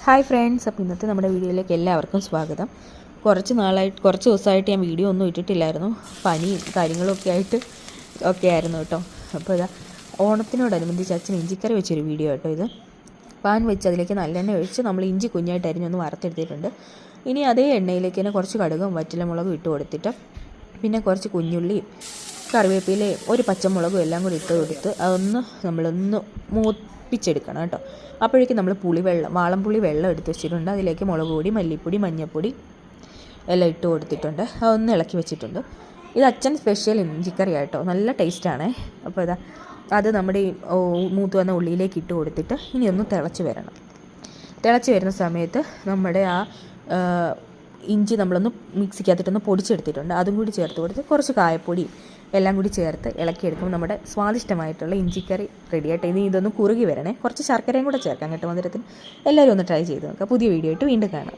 Hi friends, അപ്പോൾ ഇന്നത്തെ നമ്മുടെ വീഡിയോയിലേക്ക് എല്ലാവർക്കും സ്വാഗതം. കുറച്ച് ദിവസമായിട്ട് ഞാൻ വീഡിയോ ഒന്നും ഇട്ടിട്ടില്ലായിരുന്നു. പനിയും കാര്യങ്ങളൊക്കെ ആയിരുന്നു കേട്ടോ. അപ്പോൾ ഇതാ ഓണത്തിനോടനുബന്ധിച്ച് അച്ഛൻ ഇഞ്ചിക്കറി വെച്ചൊരു വീഡിയോ കേട്ടോ ഇത്. പാൻ വെച്ച് അതിലേക്ക് നല്ലെണ്ണ ഒഴിച്ച് നമ്മൾ ഇഞ്ചി കുഞ്ഞായിട്ട് അരിഞ്ഞൊന്ന് വറുത്തെടുത്തിട്ടുണ്ട്. ഇനി അതേ എണ്ണയിലേക്ക് തന്നെ കുറച്ച് കടുകും വറ്റലമുളകും ഇട്ട് കൊടുത്തിട്ട് പിന്നെ കുറച്ച് കുഞ്ഞുള്ളിയും കറിവേപ്പിലയും ഒരു പച്ചമുളകും എല്ലാം കൂടി ഇട്ട് കൊടുത്ത് നമ്മളൊന്ന് മൂപ്പിച്ചെടുക്കണം കേട്ടോ. അപ്പോഴേക്കും നമ്മൾ വാളംപുളി വെള്ളം എടുത്ത് വെച്ചിട്ടുണ്ട്. അതിലേക്ക് മുളക് പൊടി, മല്ലിപ്പൊടി, മഞ്ഞൾപ്പൊടി എല്ലാം ഇട്ട് കൊടുത്തിട്ടുണ്ട്. അതൊന്ന് ഇളക്കി വെച്ചിട്ടുണ്ട്. ഇത് അച്ഛൻ സ്പെഷ്യൽ ഇഞ്ചിക്കറി ആട്ടോ, നല്ല ടേസ്റ്റാണ്. അപ്പോൾ അത് നമ്മുടെ ഈ മൂത്ത് വന്ന ഉള്ളിയിലേക്ക് ഇട്ട് കൊടുത്തിട്ട് ഇനി ഒന്ന് തിളച്ച് വരുന്ന സമയത്ത് നമ്മുടെ ഇഞ്ചി നമ്മളൊന്ന് മിക്സിക്കകത്തിട്ടൊന്ന് പൊടിച്ചെടുത്തിട്ടുണ്ട്. അതും കൂടി ചേർത്ത് കൊടുത്ത് കുറച്ച് കായപ്പൊടി എല്ലാം കൂടി ചേർത്ത് ഇളക്കിയെടുക്കുമ്പോൾ നമ്മുടെ സ്വാദിഷ്ടമായിട്ടുള്ള ഇഞ്ചിക്കറി റെഡിയായിട്ട്. ഇതൊന്ന് കുറുകി വരണേ. കുറച്ച് ശർക്കരയും കൂടെ ചേർക്കാം കേട്ടോ മധുരത്തിന്. എല്ലാവരും ഒന്ന് ട്രൈ ചെയ്ത് നോക്കാം. പുതിയ വീഡിയോ ആയിട്ട് വീണ്ടും കാണാം.